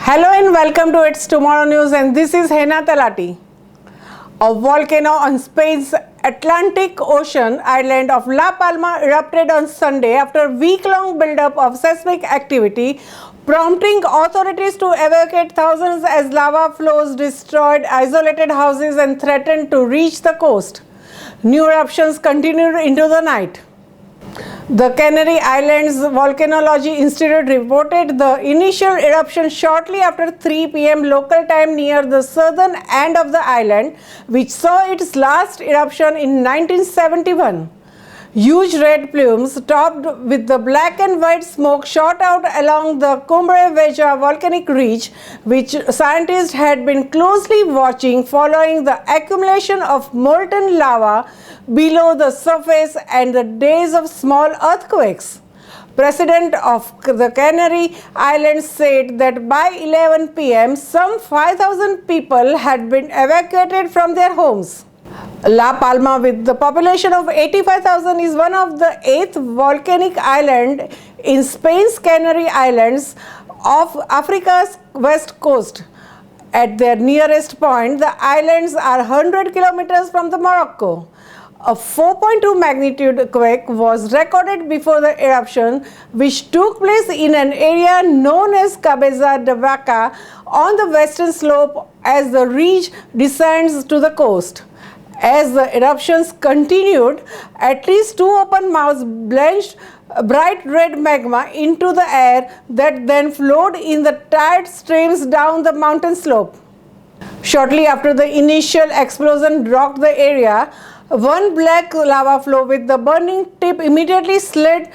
Hello and welcome to It's Tomorrow News, and this is Hena Talati. A volcano on Spain's Atlantic Ocean island of La Palma erupted on Sunday after a week-long build-up of seismic activity, prompting authorities to evacuate thousands as lava flows destroyed isolated houses and threatened to reach the coast. New eruptions continued into the night. The Canary Islands Volcanology Institute reported the initial eruption shortly after 3 p.m. local time near the southern end of the island, which saw its last eruption in 1971. Huge red plumes topped with the black and white smoke shot out along the Cumbre Vieja volcanic ridge, which scientists had been closely watching following the accumulation of molten lava below the surface and the days of small earthquakes. President of the Canary Islands said that by 11 p.m. some 5,000 people had been evacuated from their homes. La Palma, with the population of 85,000, is one of the 8th volcanic island in Spain's Canary Islands off Africa's west coast. At their nearest point, the islands are 100 kilometers from the Morocco. A 4.2 magnitude quake was recorded before the eruption, which took place in an area known as Cabeza de Vaca on the western slope as the ridge descends to the coast. As the eruptions continued, at least 2 open mouths belched bright red magma into the air that then flowed in the tide streams down the mountain slope. Shortly after the initial explosion rocked the area, one black lava flow with the burning tip immediately slid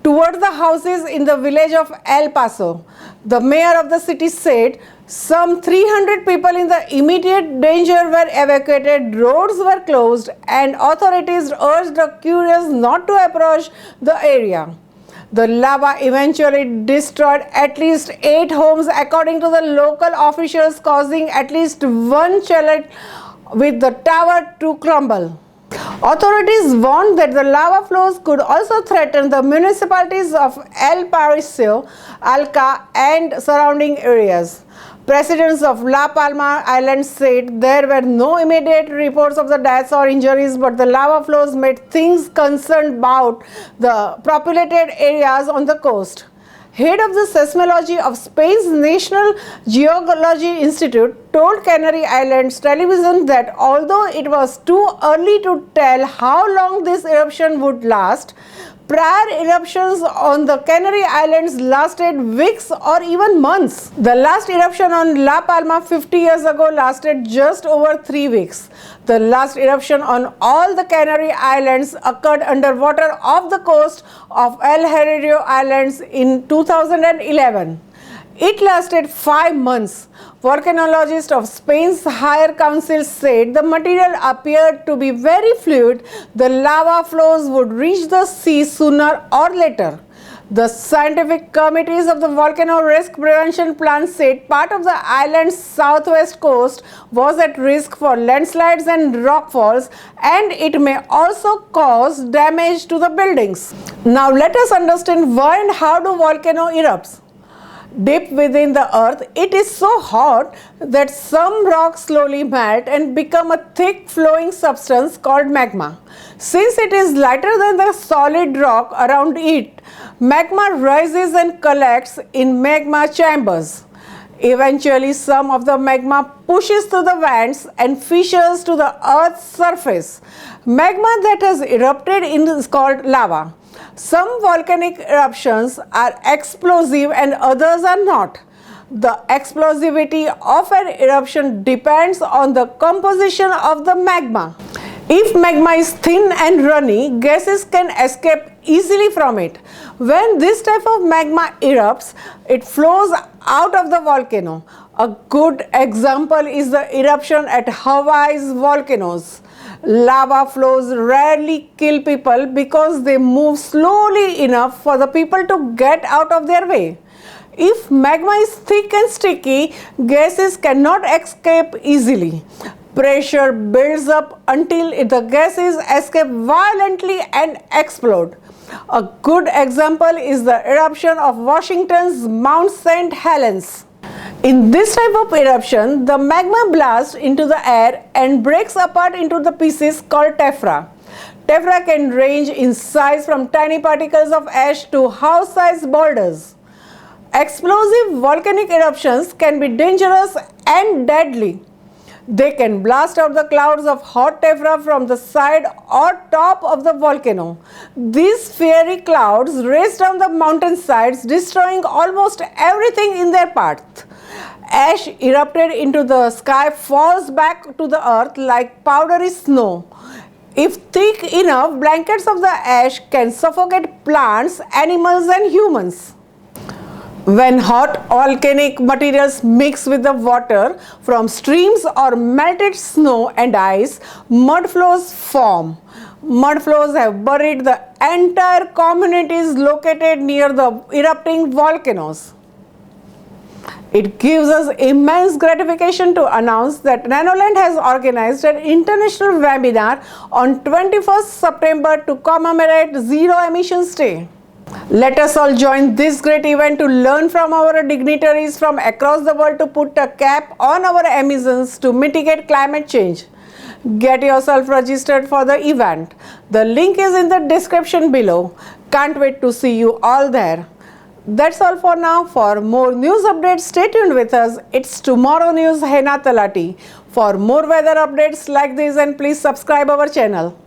toward the houses in the village of El Paso. The mayor of the city said some 300 people in the immediate danger were evacuated, roads were closed, and authorities urged the curious not to approach the area. The lava eventually destroyed at least 8 homes, according to the local officials, causing at least one chalet with the tower to crumble. Authorities warned that the lava flows could also threaten the municipalities of El Paraiso, Alca, and surrounding areas. Residents of La Palma Island said there were no immediate reports of the deaths or injuries, but the lava flows made things concerned about the populated areas on the coast. Head of the seismology of Spain's National Geology Institute told Canary Islands television that although it was too early to tell how long this eruption would last, prior eruptions on the Canary Islands lasted weeks or even months. The last eruption on La Palma 50 years ago lasted just over 3 weeks. The last eruption on all the Canary Islands occurred underwater off the coast of El Hierro Islands in 2011. It lasted 5 months. Volcanologists of Spain's Higher Council said the material appeared to be very fluid. The lava flows would reach the sea sooner or later. The scientific committees of the Volcano Risk Prevention Plan said part of the island's southwest coast was at risk for landslides and rockfalls, and it may also cause damage to the buildings. Now let us understand why and how do volcano erupts. Deep within the earth, it is so hot that some rocks slowly melt and become a thick flowing substance called magma. Since it is lighter than the solid rock around it, magma rises and collects in magma chambers. Eventually, some of the magma pushes through the vents and fissures to the earth's surface. Magma that has erupted is called lava. Some volcanic eruptions are explosive and others are not. The explosivity of an eruption depends on the composition of the magma. If magma is thin and runny, gases can escape easily from it. When this type of magma erupts, it flows out of the volcano. A good example is the eruption at Hawaii's volcanoes. Lava flows rarely kill people because they move slowly enough for the people to get out of their way. If magma is thick and sticky, gases cannot escape easily. Pressure builds up until the gases escape violently and explode. A good example is the eruption of Washington's Mount St. Helens. In this type of eruption, the magma blasts into the air and breaks apart into the pieces called tephra. Tephra can range in size from tiny particles of ash to house-sized boulders. Explosive volcanic eruptions can be dangerous and deadly. They can blast out the clouds of hot tephra from the side or top of the volcano. These fiery clouds race down the mountainsides, destroying almost everything in their path. Ash erupted into the sky falls back to the earth like powdery snow. If thick enough, blankets of the ash can suffocate plants, animals, and humans. When hot volcanic materials mix with the water from streams or melted snow and ice, mud flows form. Mud flows have buried the entire communities located near the erupting volcanoes. It gives us immense gratification to announce that Nanoland has organized an international webinar on 21st September to commemorate Zero Emissions Day. Let us all join this great event to learn from our dignitaries from across the world to put a cap on our emissions to mitigate climate change. Get yourself registered for the event. The link is in the description below. Can't wait to see you all there. That's all for now. For more news updates, stay tuned with us. It's Tomorrow News Hena Talati. For more weather updates like this, and please subscribe our channel.